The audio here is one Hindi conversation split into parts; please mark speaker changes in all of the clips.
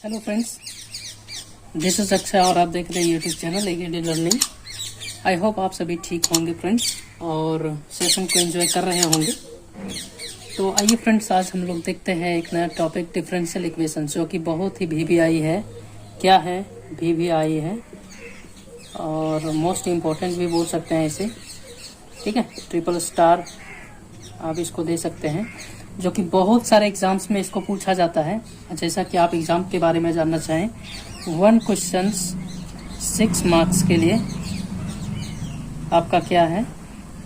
Speaker 1: Hello friends, this is Akshay और आप देख रहे हैं YouTube channel एकेडी learning. I hope आप सभी ठीक होंगे फ्रेंड्स और सेशन को एंजॉय कर रहे होंगे। तो आइए फ्रेंड्स, आज हम लोग देखते हैं एक नया टॉपिक, डिफरेंशियल इक्वेशन, जो कि बहुत ही वीवीआई है। क्या है? वीवीआई है और मोस्ट इम्पोर्टेंट भी बोल सकते हैं इसे। ठीक है, ट्रिपल स्टार आप इसको दे सकते हैं, जो कि बहुत सारे एग्जाम्स में इसको पूछा जाता है। जैसा कि आप एग्जाम के बारे में जानना चाहें, 1 क्वेश्चन 6 मार्क्स के लिए आपका क्या है,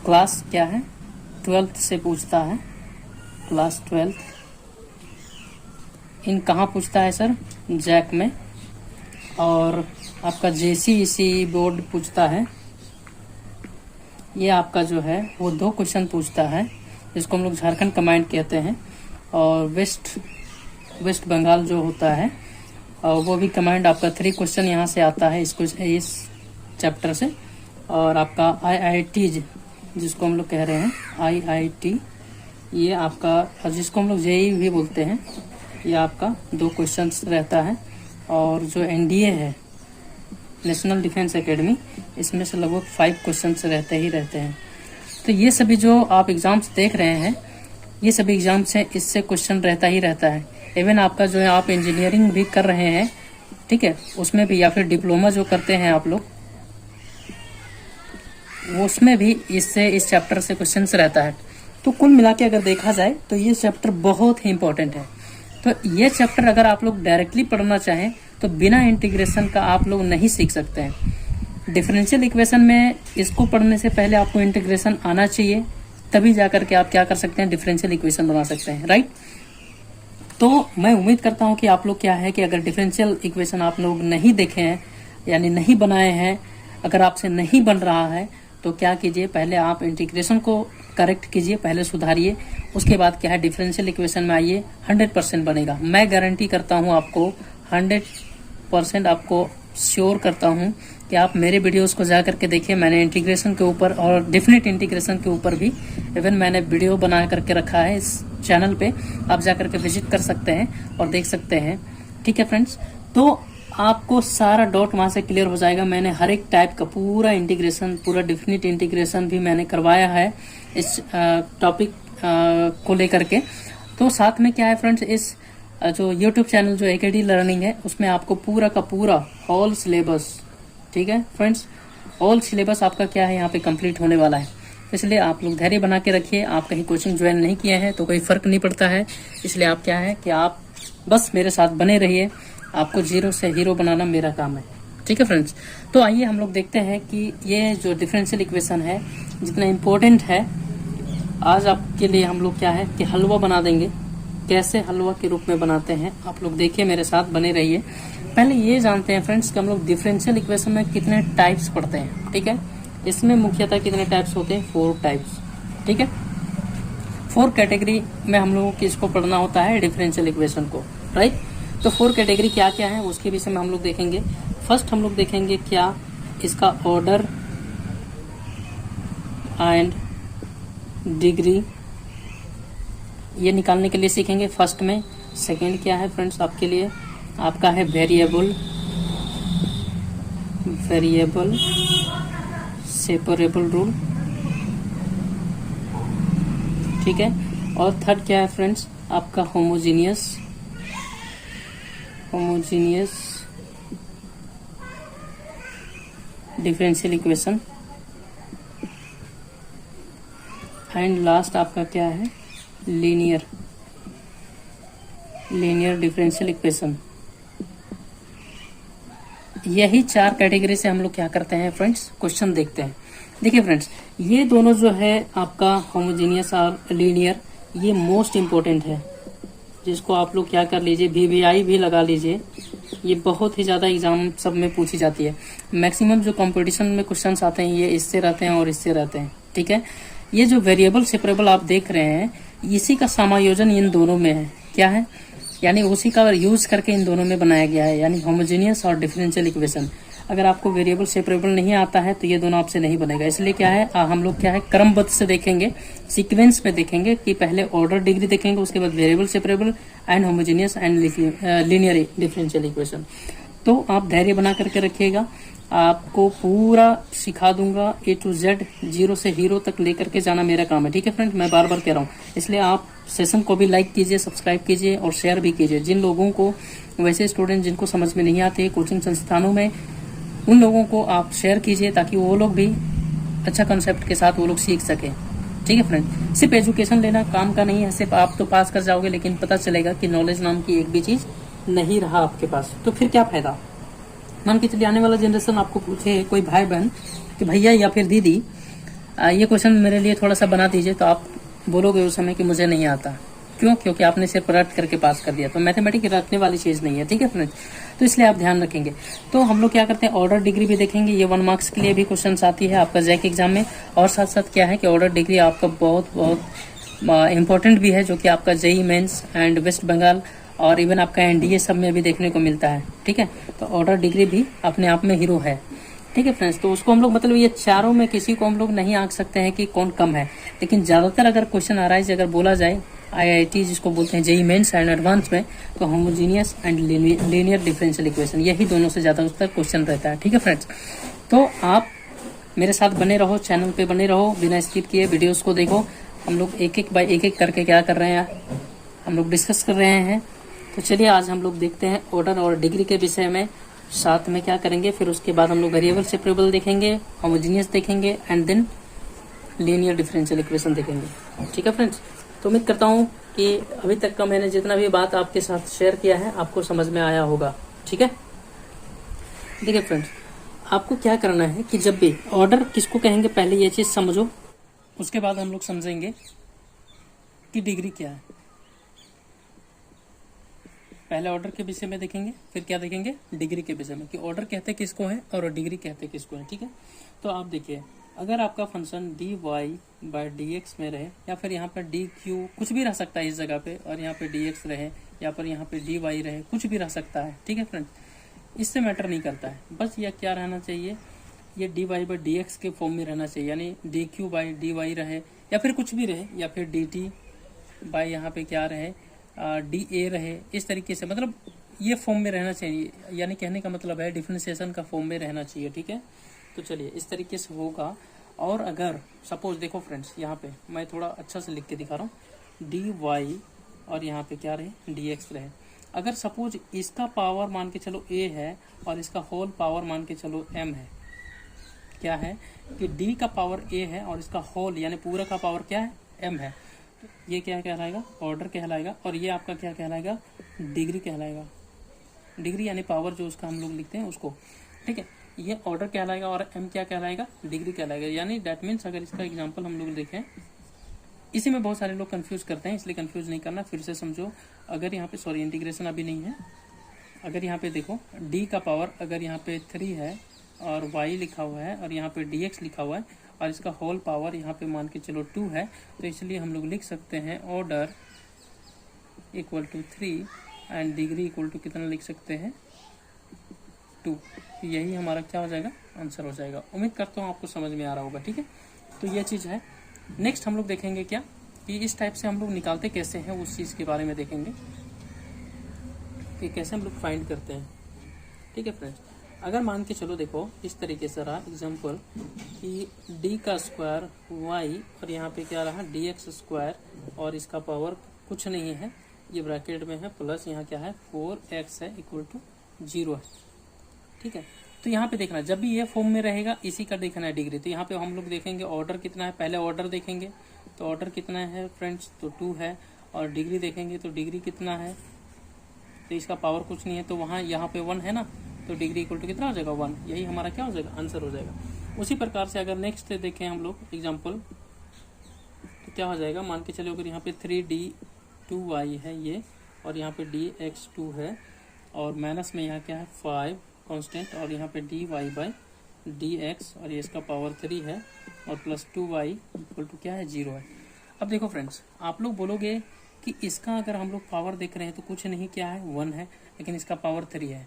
Speaker 1: क्लास क्या है, 12th से पूछता है। क्लास 12th इन कहाँ पूछता है सर? जैक में। और आपका जेसीईसी बोर्ड पूछता है। ये आपका जो है वो 2 क्वेश्चन पूछता है, जिसको हम लोग झारखंड कमांड कहते हैं। और वेस्ट बंगाल जो होता है और वो भी कमांड आपका 3 क्वेश्चन यहाँ से आता है इस चैप्टर से। और आपका आईआईटी जिसको हम लोग कह रहे हैं, आईआईटी, ये आपका जिसको हम लोग जेईई भी बोलते हैं, ये आपका 2 क्वेश्चन रहता है। और जो एनडीए है, नेशनल डिफेंस एकेडमी, इसमें से लगभग 5 क्वेश्चन रहते हैं। तो ये सभी जो आप एग्जाम्स देख रहे हैं, ये सभी एग्जाम्स से इससे क्वेश्चन रहता है। इवन आपका जो है, आप इंजीनियरिंग भी कर रहे हैं, ठीक है, उसमें भी, या फिर डिप्लोमा जो करते हैं आप लोग, उसमें भी इससे इस चैप्टर से क्वेश्चन रहता है। तो कुल मिला के अगर देखा जाए तो ये चैप्टर बहुत ही इंपॉर्टेंट है। तो ये चैप्टर अगर आप लोग डायरेक्टली पढ़ना चाहें तो बिना इंटीग्रेशन का आप लोग नहीं सीख सकते हैं। डिफरेंशियल इक्वेशन में इसको पढ़ने से पहले आपको इंटीग्रेशन आना चाहिए, तभी जाकर के आप क्या कर सकते हैं, डिफरेंशियल इक्वेशन बना सकते हैं, राइट। तो मैं उम्मीद करता हूं कि आप लोग क्या है कि अगर डिफरेंशियल इक्वेशन आप लोग नहीं देखे हैं, यानी नहीं बनाए हैं, अगर आपसे नहीं बन रहा है, तो क्या कीजिए, पहले आप इंटीग्रेशन को करेक्ट कीजिए, पहले सुधारिए, उसके बाद क्या है, डिफरेंशियल इक्वेशन में आइए, 100% बनेगा। मैं गारंटी करता हूँ आपको, 100% आपको श्योर करता हूँ कि आप मेरे वीडियोस को जा करके देखिए। मैंने इंटीग्रेशन के ऊपर और डेफिनेट इंटीग्रेशन के ऊपर भी इवन मैंने वीडियो बना करके रखा है इस चैनल पे, आप जा करके विजिट कर सकते हैं और देख सकते हैं। ठीक है फ्रेंड्स, तो आपको सारा डाउट वहां से क्लियर हो जाएगा। मैंने हर एक टाइप का पूरा इंटीग्रेशन, पूरा डेफिनेट इंटीग्रेशन भी मैंने करवाया है इस टॉपिक को लेकर के। तो साथ में क्या है फ्रेंड्स, इस जो YouTube चैनल जो एकेडी लर्निंग है, उसमें आपको पूरा का पूरा ऑल सिलेबस, ठीक है फ्रेंड्स, ऑल सिलेबस आपका क्या है यहाँ पे कंप्लीट होने वाला है। इसलिए आप लोग धैर्य बना के रखिए। आप कहीं कोचिंग ज्वाइन नहीं किए हैं तो कोई फर्क नहीं पड़ता है। इसलिए आप क्या है कि आप बस मेरे साथ बने रहिए। आपको जीरो से हीरो बनाना मेरा काम है। ठीक है फ्रेंड्स, तो आइए हम लोग देखते हैं कि ये जो डिफरेंशियल इक्वेशन है जितना इम्पोर्टेंट है, आज आपके लिए हम लोग क्या है कि हलवा बना देंगे। कैसे हलवा के रूप में बनाते हैं आप लोग देखिए, मेरे साथ बने रहिए। पहले ये जानते हैं फ्रेंड्स कि हम लोग डिफरेंशियल इक्वेशन में कितने टाइप्स पढ़ते हैं। ठीक है, इसमें मुख्यतः कितने टाइप्स होते हैं? 4 टाइप्स। ठीक है, 4 कैटेगरी में हम लोगों को इसको पढ़ना होता है, डिफरेंशियल इक्वेशन को, राइट। तो 4 कैटेगरी क्या क्या है उसके विषय में हम लोग देखेंगे। फर्स्ट हम लोग देखेंगे क्या इसका ऑर्डर एंड डिग्री, ये निकालने के लिए सीखेंगे फर्स्ट में। सेकंड क्या है फ्रेंड्स आपके लिए, आपका है वेरिएबल सेपरेबल रूल, ठीक है। और थर्ड क्या है फ्रेंड्स आपका homogeneous differential equation. And last आपका क्या है, लीनियर डिफरेंशियल इक्वेशन। यही 4 कैटेगरी से हम लोग क्या करते हैं फ्रेंड्स, क्वेश्चन देखते हैं। देखिए फ्रेंड्स, ये दोनों जो है आपका होमोजीनियस और लीनियर, ये मोस्ट इम्पोर्टेंट है, जिसको आप लोग क्या कर लीजिए, वीवीआई भी लगा लीजिए। ये बहुत ही ज्यादा एग्जाम सब में पूछी जाती है। मैक्सिमम जो कंपटीशन में क्वेश्चंस आते हैं ये इससे रहते हैं और इससे रहते हैं। ठीक है, ये जो वेरिएबल सेपरेबल आप देख रहे हैं, इसी का समायोजन इन दोनों में है। क्या है, यानी उसी का यूज करके इन दोनों में बनाया गया है, यानी होमोजेनियस और डिफरेंशियल इक्वेशन। अगर आपको वेरिएबल सेपरेबल नहीं आता है तो ये दोनों आपसे नहीं बनेगा। इसलिए क्या है, हम लोग क्या है क्रमबद्ध से देखेंगे, सीक्वेंस में देखेंगे कि पहले ऑर्डर डिग्री देखेंगे, उसके बाद variable separable and homogeneous and linear differential equation. तो आप धैर्य बना करके रखिएगा, आपको पूरा सिखा दूंगा A to Z, जीरो से हीरो तक लेकर के जाना मेरा काम है। ठीक है फ्रेंड, मैं बार बार कह रहा हूँ, इसलिए आप सेशन को भी लाइक कीजिए, सब्सक्राइब कीजिए और शेयर भी कीजिए। जिन लोगों को, वैसे स्टूडेंट जिनको समझ में नहीं आते कोचिंग संस्थानों में, उन लोगों को आप शेयर कीजिए ताकि वो लोग भी अच्छा कंसेप्ट के साथ वो लोग सीख सके। ठीक है फ्रेंड, सिर्फ एजुकेशन लेना काम का नहीं है, सिर्फ आप तो पास कर जाओगे लेकिन पता चलेगा कि नॉलेज नाम की एक भी चीज नहीं रहा आपके पास, तो फिर क्या फायदा। मान के चलिए आने वाला जनरेशन आपको पूछे कोई भाई बहन कि भैया या फिर दीदी ये क्वेश्चन मेरे लिए थोड़ा सा बना दीजिए, तो आप बोलोगे उस समय कि मुझे नहीं आता। क्यों? क्योंकि आपने सिर्फ रट करके पास कर दिया। तो मैथमेटिक्स रटने वाली चीज नहीं है। ठीक है फ्रेंड्स, तो इसलिए आप ध्यान रखेंगे। तो हम लोग क्या करते हैं, ऑर्डर डिग्री भी देखेंगे, ये 1 मार्क्स के लिए भी क्वेश्चन आती है आपका जैक एग्जाम में। और साथ साथ क्या है कि ऑर्डर डिग्री आपका बहुत बहुत इंपॉर्टेंट भी है, जो कि आपका JEE mains and West Bengal और इवन आपका एनडीए सब में भी देखने को मिलता है। ठीक है, तो ऑर्डर डिग्री भी अपने आप में हीरो है। ठीक है फ्रेंड्स, तो उसको हम लोग मतलब ये चारों में किसी को हम लोग नहीं आंक सकते हैं कि कौन कम है, लेकिन ज्यादातर अगर क्वेश्चन अराइज अगर बोला जाए आईआईटी जिसको बोलते हैं जेई मेंस एंड एडवांस में, तो homogeneous and linear differential equation, यही दोनों से ज्यादा उस पर क्वेश्चन रहता है। ठीक है फ्रेंड्स, तो आप मेरे साथ बने रहो, चैनल पे बने रहो, बिना स्किप किए वीडियोस को देखो। हम लोग एक एक बाय एक एक करके क्या कर रहे हैं, हम लोग डिस्कस कर रहे हैं। तो चलिए आज हम लोग देखते हैं ऑर्डर और डिग्री के विषय में, साथ में क्या करेंगे, फिर उसके बाद हम लोग वेरिएबल सेपरेबल देखेंगे, होमोजेनियस देखेंगे and then linear differential equation देखेंगे। ठीक है फ्रेंड्स, तो उम्मीद करता हूँ कि अभी तक का मैंने जितना भी बात आपके साथ शेयर किया है आपको समझ में आया होगा। ठीक है, देखिए फ्रेंड्स, आपको क्या करना है कि जब भी ऑर्डर किसको कहेंगे पहले ये चीज समझो, उसके बाद हम लोग समझेंगे कि डिग्री क्या है। पहले ऑर्डर के विषय में देखेंगे, फिर क्या देखेंगे, डिग्री के विषय में, कि ऑर्डर कहते किसको है और डिग्री कहते किसको है। ठीक है, तो आप देखिए, अगर आपका फंक्शन dy बाय dx में रहे, या फिर यहाँ पर dq कुछ भी रह सकता है इस जगह पे, और यहाँ पे dx रहे, या पर यहाँ पे dy रहे, कुछ भी रह सकता है। ठीक है फ्रेंड्स, इससे मैटर नहीं करता है, बस यह क्या रहना चाहिए, ये dy बाई dx के फॉर्म में रहना चाहिए, यानी dq बाई dy रहे, या फिर कुछ भी रहे, या फिर dt बाई यहाँ पे क्या रहे, dA रहे, इस तरीके से, मतलब ये फॉर्म में रहना चाहिए, यानी कहने का मतलब है डिफरेंशिएशन का फॉर्म में रहना चाहिए। ठीक है, तो चलिए इस तरीके से होगा। और अगर सपोज देखो फ्रेंड्स, यहाँ पे मैं थोड़ा अच्छा से लिख के दिखा रहा हूँ, dy और यहाँ पे क्या रहे, dx रहे। अगर सपोज इसका पावर मान के चलो a है और इसका होल पावर मान के चलो m है, क्या है कि d का पावर a है और इसका होल यानी पूरा का पावर क्या है, m है, ये क्या कहलाएगा, ऑर्डर कहलाएगा। और ये आपका क्या कहलाएगा, डिग्री कहलाएगा। डिग्री यानी पावर जो उसका हम लोग लिखते हैं उसको। ठीक है, ये ऑर्डर कहलाएगा और m क्या कहलाएगा, डिग्री कहलाएगा। यानी दैट मीन्स अगर इसका एग्जांपल हम लोग देखें, इसी में बहुत सारे लोग कंफ्यूज करते हैं, इसलिए कंफ्यूज नहीं करना, फिर से समझो। अगर यहाँ पे सॉरी इंटीग्रेशन अभी नहीं है, अगर यहाँ पे देखो d का पावर अगर यहाँ पे 3 है और y लिखा हुआ है और यहाँ पे dx लिखा हुआ है और इसका होल पावर यहाँ पे मान के चलो 2 है, तो इसलिए हम लोग लिख सकते हैं order equal to 3 and degree equal to कितना लिख सकते हैं, 2। यही हमारा क्या हो जाएगा, आंसर हो जाएगा। उम्मीद करता हूँ आपको समझ में आ रहा होगा। ठीक है, तो ये चीज़ है। नेक्स्ट हम लोग देखेंगे क्या कि इस टाइप से हम लोग निकालते कैसे हैं, उस चीज़ के बारे में देखेंगे कि कैसे हम लोग फाइंड करते हैं। ठीक है फ्रेंड्स, अगर मान के चलो देखो इस तरीके से रहा एग्जाम्पल कि d का स्क्वायर y और यहाँ पे क्या रहा dx स्क्वायर और इसका पावर कुछ नहीं है, ये ब्रैकेट में है, प्लस यहाँ क्या है 4x है इक्वल टू 0 है। ठीक है, तो यहाँ पे देखना जब भी ये फॉर्म में रहेगा इसी का देखना है डिग्री। तो यहाँ पे हम लोग देखेंगे ऑर्डर कितना है, पहले ऑर्डर देखेंगे तो ऑर्डर कितना है फ्रेंड्स, तो 2 है, और डिग्री देखेंगे तो डिग्री कितना है, तो इसका पावर कुछ नहीं है, तो वहाँ यहाँ पे 1 है ना, तो डिग्री इक्वल टू कितना हो जाएगा, 1। यही हमारा क्या हो जाएगा, आंसर हो जाएगा। उसी प्रकार से अगर नेक्स्ट देखें हम लोग एग्जाम्पल, तो क्या हो जाएगा, मान के चलो अगर यहाँ पे 3d2y है ये, और यहाँ पे dx2 है, और माइनस में यहाँ क्या है 5 कांस्टेंट, और यहाँ पे dy बाई dx, और ये इसका पावर 3 है, और प्लस 2y इक्वल टू क्या है, 0 है। अब देखो फ्रेंड्स, आप लोग बोलोगे कि इसका अगर हम लोग पावर देख रहे हैं तो कुछ नहीं, क्या है 1 है, लेकिन इसका पावर 3 है,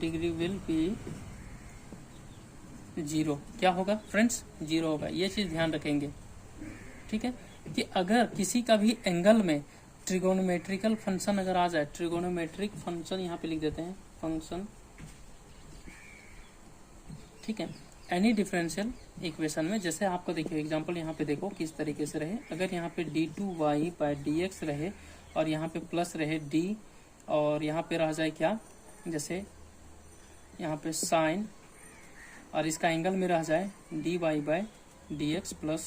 Speaker 1: डिग्री विल बी 0। क्या होगा फ्रेंड्स? 0 होगा। ये चीज ध्यान रखेंगे, ठीक है, कि अगर किसी का भी एंगल में ट्रिगोनोमेट्रिकल फंक्शन अगर आ जाए, ट्रिगोनोमेट्रिक फंक्शन यहाँ पे लिख देते हैं, फंक्शन, ठीक है, एनी डिफरेंशियल इक्वेशन में, जैसे आपको देखिए एग्जांपल यहाँ पे देखो किस तरीके से रहे। अगर यहाँ पे d2y/dx रहे और यहाँ पे प्लस रहे d, और यहाँ पे रह जाए क्या, जैसे यहाँ पे साइन, और इसका एंगल में रह जाए dy/dx प्लस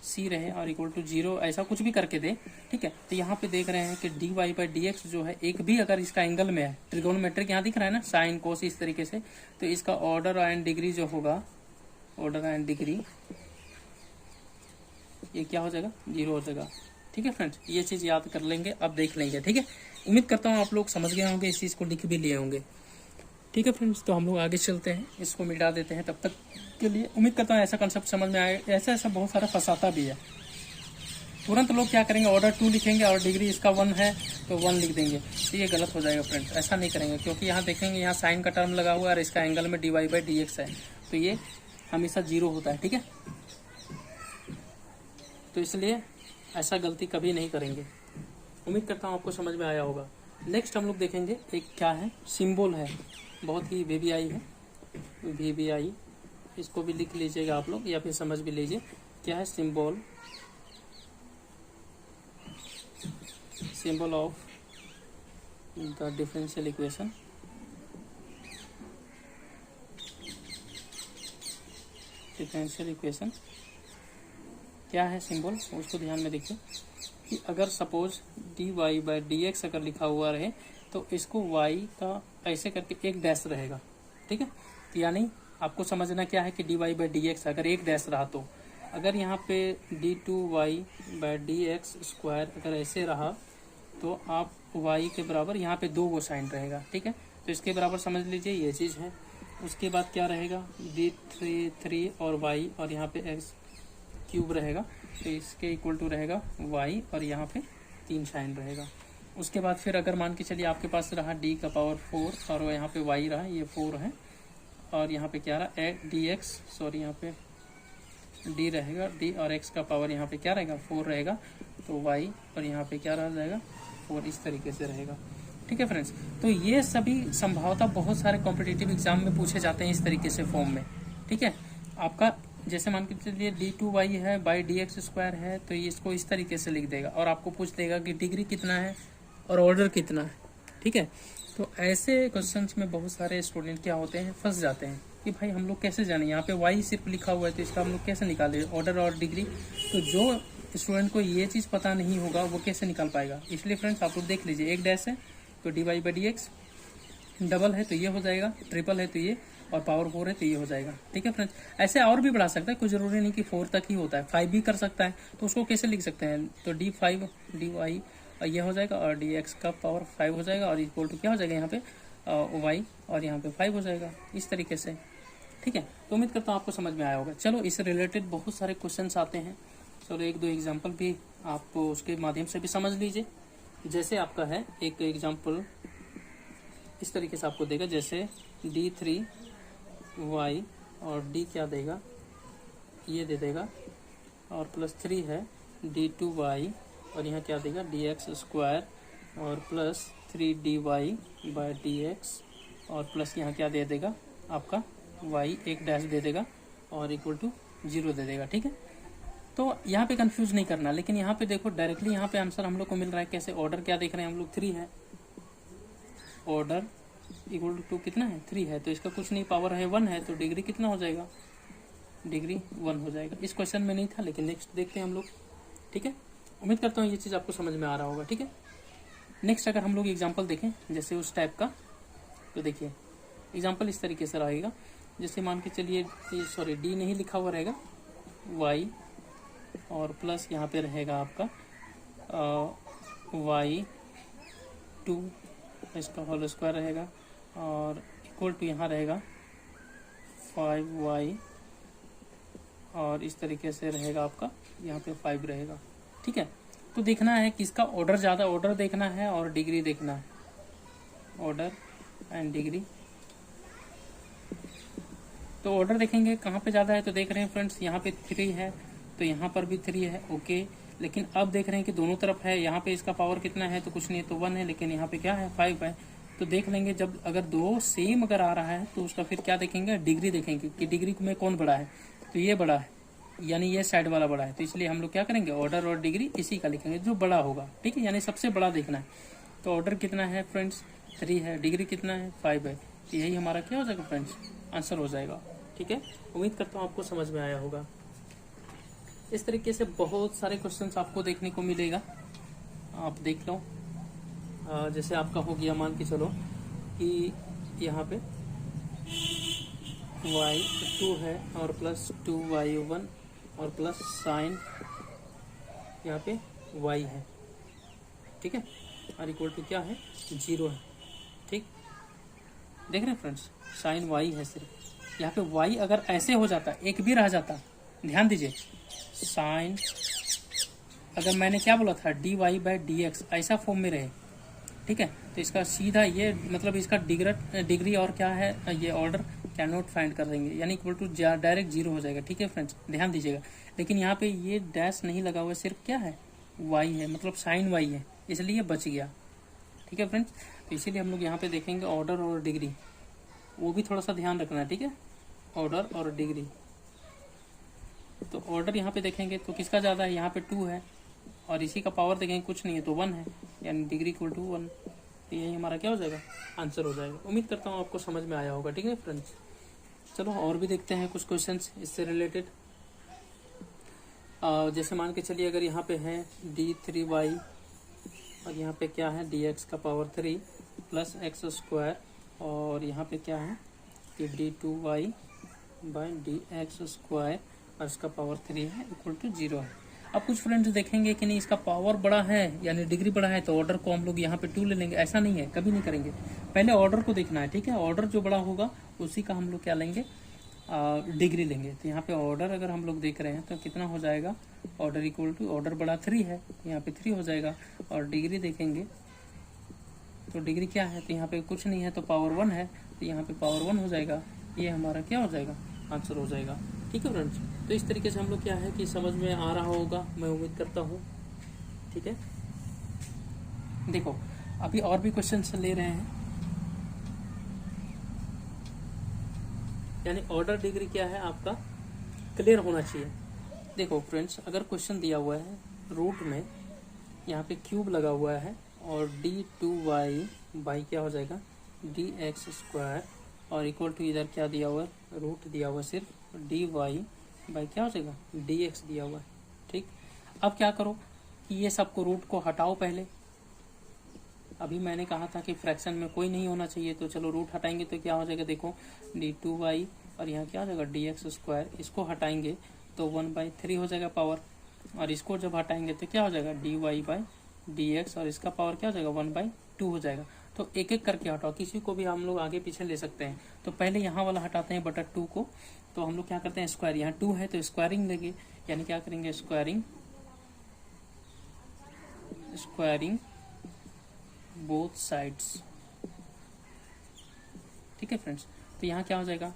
Speaker 1: c रहे और इक्वल टू 0, ऐसा कुछ भी करके दे, ठीक है। तो यहाँ पे देख रहे हैं कि dy/dx जो है एक भी अगर इसका एंगल में है, ट्रिगोनोमेट्रिक यहाँ दिख रहा है ना, साइन कोस इस तरीके से, तो इसका ऑर्डर एंड डिग्री जो होगा, ऑर्डर एंड डिग्री ये क्या हो जाएगा? 0 हो जाएगा, ठीक है फ्रेंड्स। ये चीज याद कर लेंगे, अब देख लेंगे, ठीक है। उम्मीद करता हूँ आप लोग समझ गए होंगे, इस चीज को लिख भी लिए होंगे, ठीक है फ्रेंड्स। तो हम लोग आगे चलते हैं, इसको मिटा देते हैं तब तक के लिए। उम्मीद करता हूँ ऐसा कंसेप्ट समझ में आए। ऐसा बहुत सारा फंसाता भी है। तुरंत लोग क्या करेंगे, ऑर्डर 2 लिखेंगे और डिग्री इसका 1 है तो 1 लिख देंगे, तो ये गलत हो जाएगा फ्रेंड्स। ऐसा नहीं करेंगे, क्योंकि यहाँ देखेंगे यहाँ साइन का टर्म लगा हुआ है और इसका एंगल में dy/dx है, तो ये हमेशा 0 होता है, ठीक है। तो इसलिए ऐसा गलती कभी नहीं करेंगे। उम्मीद करता हूँ आपको समझ में आया होगा। नेक्स्ट हम लोग देखेंगे एक क्या है, सिंबल है, बहुत ही वीवीआई है, वीवीआई, इसको भी लिख लीजिएगा आप लोग या फिर समझ भी लीजिए क्या है। Symbol, symbol of the differential equation, differential equation क्या है सिंबल, उसको ध्यान में देखिए कि अगर सपोज dy/dx अगर लिखा हुआ रहे तो इसको y का ऐसे करके एक डैश रहेगा, ठीक है। यानी आपको समझना क्या है कि dy/dx अगर एक डैश रहा, तो अगर यहाँ पे d2y/dx स्क्वायर अगर ऐसे रहा तो आप y के बराबर यहाँ पे 2 साइन रहेगा, ठीक है। तो इसके बराबर समझ लीजिए ये चीज है। उसके बाद क्या रहेगा, d3 और y और यहाँ पे x क्यूब रहेगा, तो इसके इक्वल टू रहेगा y और यहाँ पे 3 साइन रहेगा। उसके बाद फिर अगर मान के चलिए आपके पास रहा d का पावर 4 और यहाँ पे y रहा, ये 4 है, और यहाँ पे क्या रहा dx, सॉरी यहाँ पे d रहेगा, d और x का पावर यहाँ पे क्या रहेगा 4 रहेगा, तो y और यहाँ पे क्या रह जाएगा 4, इस तरीके से रहेगा, ठीक है फ्रेंड्स। तो ये सभी संभवतः बहुत सारे कॉम्पिटिटिव एग्जाम में पूछे जाते हैं इस तरीके से फॉर्म में, ठीक है। आपका जैसे मान के चलिए d2y है बाई dx स्क्वायर है, तो ये इसको इस तरीके से लिख देगा और आपको पूछ देगा कि डिग्री कितना है और ऑर्डर कितना है, ठीक है। तो ऐसे क्वेश्चंस में बहुत सारे स्टूडेंट क्या होते हैं, फंस जाते हैं कि भाई हम लोग कैसे जाने, यहाँ पे y सिर्फ लिखा हुआ है तो इसका हम लोग कैसे निकाले ऑर्डर और डिग्री। तो जो स्टूडेंट को ये चीज़ पता नहीं होगा वो कैसे निकाल पाएगा। इसलिए फ्रेंड्स आप लोग देख लीजिए, एक डैश है तो dy/dx, डबल है तो ये हो जाएगा, ट्रिपल है तो ये, और पावर 4 है तो ये हो जाएगा, ठीक है फ्रेंड्स। ऐसे और भी बढ़ा सकता है, कोई जरूरी नहीं कि 4 तक ही होता है, 5 भी कर सकता है। तो उसको कैसे लिख सकते हैं, तो d5 dy ये हो जाएगा और dx का पावर 5 हो जाएगा और इक्वल टू क्या हो जाएगा यहाँ पे y और यहाँ पे 5 हो जाएगा, इस तरीके से, ठीक है। तो उम्मीद करता हूँ आपको समझ में आया होगा। चलो इससे रिलेटेड बहुत सारे क्वेश्चन आते हैं, चलो 1-2 एग्जाम्पल भी आप उसके माध्यम से भी समझ लीजिए। जैसे आपका है एक एग्जाम्पल इस तरीके से आपको देगा, जैसे d3y और d क्या देगा, ये दे देगा, और प्लस 3 है d2y और यहाँ क्या देगा dx स्क्वायर और प्लस 3dy/dx और प्लस यहाँ क्या दे देगा आपका y एक डैश दे देगा और इक्वल टू 0 दे देगा, ठीक है। तो यहाँ पे कंफ्यूज नहीं करना, लेकिन यहाँ पे देखो डायरेक्टली यहाँ पे आंसर हम लोग को मिल रहा है कैसे। ऑर्डर क्या देख रहे हैं हम लोग, 3 है, ऑर्डर इक्वल टू कितना है 3 है, तो इसका कुछ नहीं, पावर है 1 है, तो डिग्री कितना हो जाएगा, डिग्री 1 हो जाएगा। इस क्वेश्चन में नहीं था, लेकिन नेक्स्ट देखते हैं हम लोग, ठीक है। उम्मीद करता हूँ ये चीज़ आपको समझ में आ रहा होगा, ठीक है। नेक्स्ट अगर हम लोग एग्जाम्पल देखें जैसे उस टाइप का, तो देखिए एग्जाम्पल इस तरीके से रहेगा। जैसे मान के चलिए सॉरी d नहीं लिखा हुआ रहेगा, y और प्लस यहाँ पे रहेगा आपका y2 इसका होल स्क्वायर रहेगा और इक्वल टू यहाँ रहेगा 5y और इस तरीके से रहेगा आपका यहाँ पे 5 रहेगा, ठीक है। तो देखना है किसका ऑर्डर ज़्यादा, ऑर्डर देखना है और डिग्री देखना है, ऑर्डर एंड डिग्री तो ऑर्डर देखेंगे कहाँ पे ज़्यादा है, तो देख रहे हैं फ्रेंड्स यहाँ पे 3 है, तो यहाँ पर भी 3 है, ओके। लेकिन अब देख रहे हैं कि दोनों तरफ है, यहाँ पे इसका पावर कितना है, तो कुछ नहीं है, तो 1 है, लेकिन यहाँ पे क्या है 5 है। तो देख लेंगे जब अगर दो सेम अगर आ रहा है तो उसका फिर क्या देखेंगे, डिग्री देखेंगे कि डिग्री में कौन बड़ा है, तो ये बड़ा है, यानी ये साइड वाला बड़ा है। तो इसलिए हम लोग क्या करेंगे, ऑर्डर और डिग्री इसी का लिखेंगे जो बड़ा होगा, ठीक है, यानी सबसे बड़ा देखना है। तो ऑर्डर कितना है फ्रेंड्स 3 है, डिग्री कितना है 5 है, तो यही हमारा क्या हो जाएगा फ्रेंड्स, आंसर हो जाएगा, ठीक है। उम्मीद करता हूँ आपको समझ में आया होगा। इस तरीके से बहुत सारे क्वेश्चंस आपको देखने को मिलेगा, आप देख लो। जैसे आपका हो गया, मान के चलो कि यहाँ पे y2 है और प्लस 2y1 और प्लस साइन यहाँ पे y है, ठीक है, और इक्वल टू क्या है 0 है, ठीक। देख रहे हैं फ्रेंड्स, साइन y है सिर्फ। यहाँ पे y अगर ऐसे हो जाता, एक भी रह जाता, ध्यान दीजिए, साइन अगर मैंने क्या बोला था dy/dx ऐसा फॉर्म में रहे, ठीक है, तो इसका सीधा ये मतलब इसका डिग्री और क्या है, ये ऑर्डर कैन नॉट फाइंड कर देंगे, यानी इक्वल टू डायरेक्ट 0 हो जाएगा, ठीक है फ्रेंड्स, ध्यान दीजिएगा। लेकिन यहाँ पे ये डैश नहीं लगा हुआ, सिर्फ क्या है y है, मतलब साइन y है, इसलिए बच गया, ठीक है फ्रेंड्स। तो इसीलिए हम लोग यहाँ पे देखेंगे ऑर्डर और डिग्री, वो भी थोड़ा सा ध्यान रखना है, ठीक है, ऑर्डर और डिग्री। तो ऑर्डर यहाँ पे देखेंगे तो किसका ज़्यादा है, यहाँ पे 2 है, और इसी का पावर देखेंगे कुछ नहीं है तो 1 है, यानी डिग्री इक्वल टू 1। तो यही हमारा क्या हो जाएगा, आंसर हो जाएगा। उम्मीद करता हूँ आपको समझ में आया होगा, ठीक है फ्रेंड्स। चलो और भी देखते हैं कुछ क्वेश्चंस इससे रिलेटेड। जैसे मान के चलिए अगर यहाँ पे है d3y और यहाँ पे क्या है dx का पावर 3 प्लस एक्स स्क्वायर, और यहाँ पे क्या है कि d2y/dx स्क्वायर और इसका पावर 3 है इक्वल टू 0 है। अब कुछ फ्रेंड्स देखेंगे कि नहीं इसका पावर बड़ा है यानी डिग्री बड़ा है तो ऑर्डर को हम लोग यहाँ पे 2 ले लेंगे, ऐसा नहीं है, कभी नहीं करेंगे। पहले ऑर्डर को देखना है, ठीक है, ऑर्डर जो बड़ा होगा उसी का हम लोग क्या लेंगे, डिग्री लेंगे। तो यहाँ पे ऑर्डर अगर हम लोग देख रहे हैं तो कितना हो जाएगा, ऑर्डर इक्वल टू, ऑर्डर बड़ा 3 है, यहाँ पे 3 हो जाएगा, और डिग्री देखेंगे तो डिग्री क्या है, तो यहाँ पे कुछ नहीं है तो पावर 1 है, तो यहाँ पे पावर 1 हो जाएगा, ये हमारा क्या हो जाएगा, आंसर हो जाएगा, ठीक है फ्रेंड्स। तो इस तरीके से हम लोग क्या है कि समझ में आ रहा होगा, मैं उम्मीद करता हूँ, ठीक है। देखो अभी और भी क्वेश्चन ले रहे हैं, यानी ऑर्डर डिग्री क्या है आपका क्लियर होना चाहिए। देखो फ्रेंड्स, अगर क्वेश्चन दिया हुआ है रूट में यहाँ पे क्यूब लगा हुआ है और d2y क्या हो जाएगा dx स्क्वायर, और इक्वल टू इधर क्या दिया हुआ है, रूट दिया हुआ सिर्फ dy क्या हो जाएगा dx दिया हुआ है, ठीक। अब क्या करो कि ये सबको रूट को हटाओ पहले। अभी मैंने कहा था कि फ्रैक्शन में कोई नहीं होना चाहिए, तो चलो रूट हटाएंगे तो क्या हो जाएगा, देखो d2y और यहाँ क्या हो जाएगा dx स्क्वायर, इसको हटाएंगे तो 1/3 हो जाएगा पावर, और इसको जब हटाएंगे तो क्या हो जाएगा dy/dx, और इसका पावर क्या हो जाएगा 1/2 हो जाएगा। तो एक एक करके हटाओ, किसी को भी हम लोग आगे पीछे ले सकते हैं। तो पहले यहाँ वाला हटाते हैं बटा 2 को, तो हम लोग क्या करते हैं स्क्वायर, यहाँ 2 है तो स्क्वायरिंग लेंगे, यानी क्या करेंगे स्क्वायरिंग बोथ साइड्स, ठीक है फ्रेंड्स। तो यहाँ क्या हो जाएगा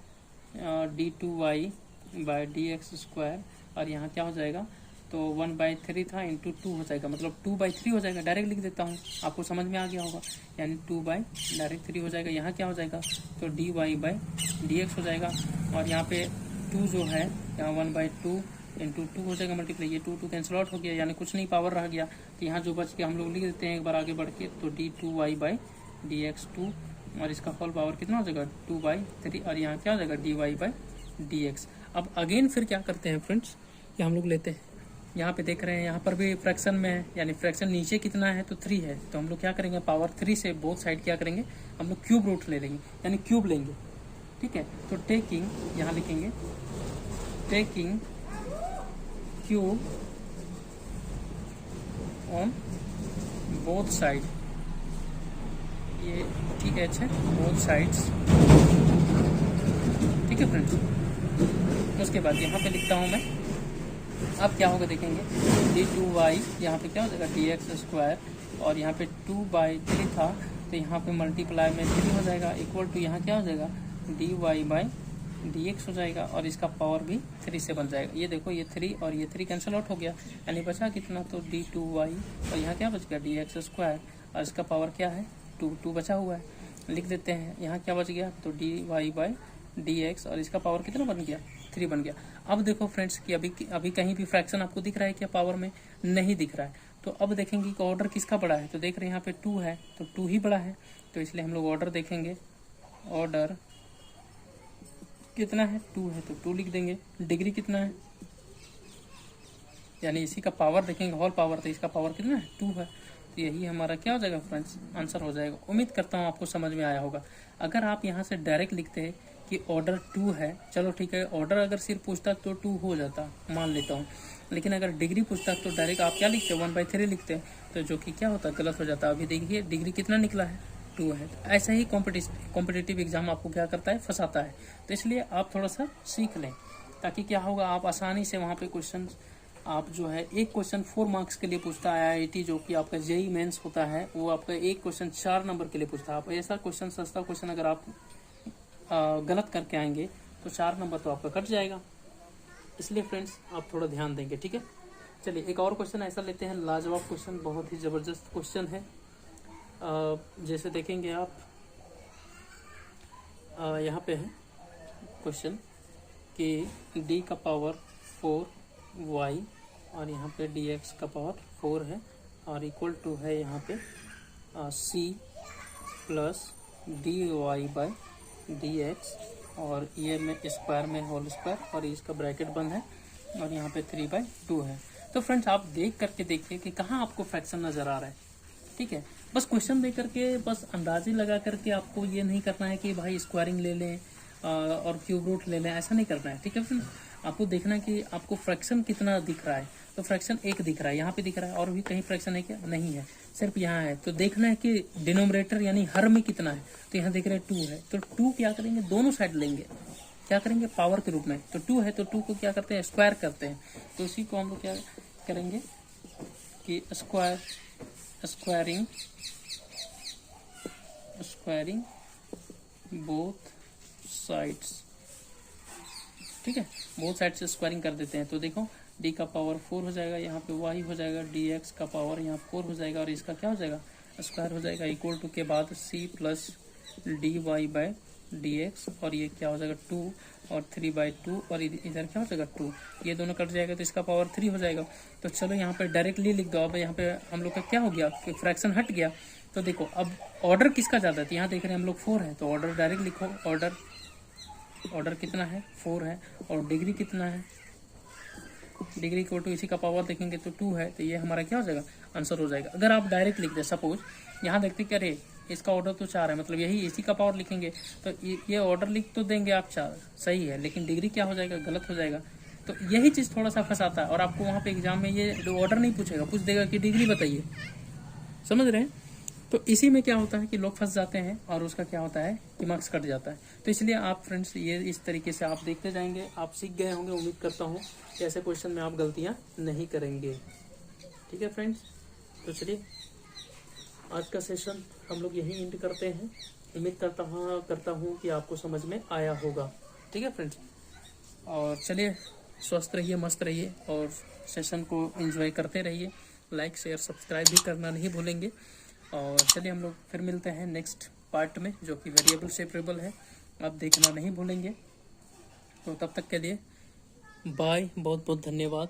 Speaker 1: d2y/dx स्क्वायर, और यहाँ क्या हो जाएगा, तो 1/3 था इंटू 2 हो जाएगा, मतलब 2/3 हो जाएगा। डायरेक्ट लिख देता हूँ, आपको समझ में आ गया होगा, यानी 2/3 हो जाएगा। यहाँ क्या हो जाएगा, तो dy/dx हो जाएगा, और यहाँ पे 2 जो है यहाँ 1/2 इंटू 2 हो जाएगा मल्टीप्लाई, ये 2 कैंसिल आउट हो गया, यानी कुछ नहीं पावर रह गया। तो यहाँ जो बच के हम लोग लिख देते हैं एक बार आगे बढ़ के, तो d2y/dx 2, और इसका होल पावर कितना हो जाएगा 2/3, और यहाँ क्या हो जाएगा dy/dx। अब अगेन फिर क्या करते हैं फ्रेंड्स, ये हम लोग लेते हैं, यहाँ पे देख रहे हैं यहाँ पर भी फ्रैक्शन में है, यानी फ्रैक्शन नीचे कितना है तो 3 है, तो हम लोग क्या करेंगे पावर 3 से बोथ साइड क्या करेंगे, हम लोग क्यूब रूट ले लेंगे, यानी क्यूब लेंगे, ठीक है। तो टेकिंग यहाँ लिखेंगे taking cube on both side, ये ठीक है, अच्छा बोथ साइड्स, ठीक है फ्रेंड्स। उसके बाद यहाँ पे लिखता हूँ मैं, अब क्या होगा देखेंगे d2y यहाँ पे क्या हो जाएगा dx स्क्वायर, और यहाँ पे 2/3 था तो यहाँ पे मल्टीप्लाई में 3 हो जाएगा, इक्वल टू यहाँ क्या हो जाएगा dy/dx dx हो जाएगा और इसका पावर भी 3 से बन जाएगा। ये देखो, ये 3 और ये 3 कैंसिल आउट हो गया, यानी बचा कितना, तो d2y और यहाँ क्या बच गया dx स्क्वायर और इसका पावर क्या है 2 बचा हुआ है, लिख देते हैं। यहाँ क्या बच गया, तो dy/dx और इसका पावर कितना बन गया 3 बन गया। अब देखो फ्रेंड्स कि अभी कहीं भी फ्रैक्शन आपको दिख रहा है क्या पावर में, नहीं दिख रहा है। तो अब देखेंगे कि ऑर्डर किसका बड़ा है, तो देख रहे हैं यहाँ पे 2 है तो 2 ही बड़ा है, तो इसलिए हम लोग ऑर्डर देखेंगे, ऑर्डर कितना है 2 है तो 2 लिख देंगे। डिग्री कितना है, यानी इसी का पावर देखेंगे, होल पावर, तो इसका पावर कितना है 2 है, तो यही हमारा क्या हो जाएगा फ्रेंड्स, आंसर हो जाएगा। उम्मीद करता हूँ आपको समझ में आया होगा। अगर आप यहाँ से डायरेक्ट लिखते हैं कि ऑर्डर 2 है, चलो ठीक है, ऑर्डर अगर सिर्फ पूछता तो 2 हो जाता, मान लेता हूँ, लेकिन अगर डिग्री पूछता तो डायरेक्ट आप क्या लिखते, 1/3 लिखते, तो जो कि क्या होता, गलत हो जाता। अभी देखिए डिग्री कितना निकला है 2 है। तो ऐसा ही कॉम्पिटिटिव एग्जाम आपको क्या करता है, फंसाता है। तो इसलिए आप थोड़ा सा सीख लें, ताकि क्या होगा, आप आसानी से वहाँ पे क्वेश्चन, आप जो है एक क्वेश्चन 4 मार्क्स के लिए पूछता है IIT, जो कि आपका जेई मेंस होता है, वो आपका एक क्वेश्चन 4 नंबर के लिए पूछता है। आप ऐसा क्वेश्चन, सस्ता क्वेश्चन अगर आप गलत करके आएंगे तो 4 नंबर तो आपका कट जाएगा। इसलिए फ्रेंड्स आप थोड़ा ध्यान देंगे, ठीक है। चलिए एक और क्वेश्चन ऐसा लेते हैं, लाजवाब क्वेश्चन, बहुत ही ज़बरदस्त क्वेश्चन है। जैसे देखेंगे आप, यहाँ पे है क्वेश्चन कि d का पावर 4y और यहाँ पे dx का पावर 4 है और इक्वल टू है यहाँ पे c प्लस dy/dx और ये में स्क्वायर में होल स्क्वायर और इसका ब्रैकेट बंद है और यहाँ पे 3/2 है। तो फ्रेंड्स आप देख करके देखिए कि कहाँ आपको फ्रैक्शन नज़र आ रहा है, ठीक है। बस क्वेश्चन देख करके, बस अंदाजे लगा करके आपको ये नहीं करना है कि भाई स्क्वायरिंग ले लें और क्यूब रूट ले लें, ऐसा नहीं करना है, ठीक है फ्रेंड्स। आपको देखना है कि आपको फ्रैक्शन कितना दिख रहा है, तो फ्रैक्शन 1 दिख रहा है, यहाँ पे दिख रहा है, और भी कहीं फ्रैक्शन है क्या, नहीं है, सिर्फ यहाँ है। तो देखना है कि डिनोमिनेटर यानी हर में कितना है, तो यहाँ देख रहे हैं 2 है, तो 2 क्या करेंगे, दोनों साइड लेंगे, क्या करेंगे, पावर के रूप में। तो 2 है तो 2 को क्या करते हैं, स्क्वायर करते हैं। तो इसी को हम लोग क्या करेंगे कि स्क्वायरिंग बोथ साइड्स, ठीक है, बोथ साइड से स्क्वायरिंग कर देते हैं। तो देखो d का पावर 4 हो जाएगा, यहाँ पे y हो जाएगा, dx का पावर यहाँ 4 हो जाएगा और इसका क्या हो जाएगा, स्क्वायर हो जाएगा, इक्वल टू के बाद c प्लस dy/dx और ये क्या हो जाएगा 2 और 3/2 और इधर क्या हो जाएगा 2, ये दोनों कट जाएगा तो इसका पावर 3 हो जाएगा। तो चलो यहाँ पे डायरेक्टली लिख दो। अब यहाँ पे हम लोग का क्या हो गया कि फ्रैक्शन हट गया। तो देखो अब ऑर्डर किसका ज़्यादा है, तो यहाँ देख रहे हैं हम लोग 4 है, तो ऑर्डर डायरेक्ट लिखो, ऑर्डर कितना है 4 है और डिग्री कितना है, डिग्री इक्वल टू इसी का पावर देखेंगे तो 2 है, तो ये हमारा क्या हो जाएगा, आंसर हो जाएगा। अगर आप डायरेक्ट लिख दे, सपोज यहाँ देखते कि अरे इसका ऑर्डर तो 4 है, मतलब यही इसी का पावर लिखेंगे, तो ये ऑर्डर लिख तो देंगे आप 4, सही है, लेकिन डिग्री क्या हो जाएगा, गलत हो जाएगा। तो यही चीज़ थोड़ा सा फंसाता है और आपको वहाँ पे एग्जाम में ये ऑर्डर नहीं पूछेगा, पूछ देगा कि डिग्री बताइए, समझ रहे हैं। तो इसी में क्या होता है कि लोग फंस जाते हैं और उसका क्या होता है कि मार्क्स कट जाता है। तो इसलिए आप फ्रेंड्स ये इस तरीके से आप देखते जाएंगे, आप सीख गए होंगे, उम्मीद करता हूँ कि ऐसे क्वेश्चन में आप गलतियाँ नहीं करेंगे, ठीक है फ्रेंड्स। तो चलिए आज का सेशन हम लोग यही एंड करते हैं। उम्मीद करता हूँ कि आपको समझ में आया होगा, ठीक है फ्रेंड्स। और चलिए स्वस्थ रहिए, मस्त रहिए और सेशन को एंजॉय करते रहिए। लाइक शेयर सब्सक्राइब भी करना नहीं भूलेंगे। और चलिए हम लोग फिर मिलते हैं नेक्स्ट पार्ट में, जो कि वेरिएबल सेपरेबल है, आप देखना नहीं भूलेंगे। तो तब तक के लिए बाय, बहुत बहुत धन्यवाद।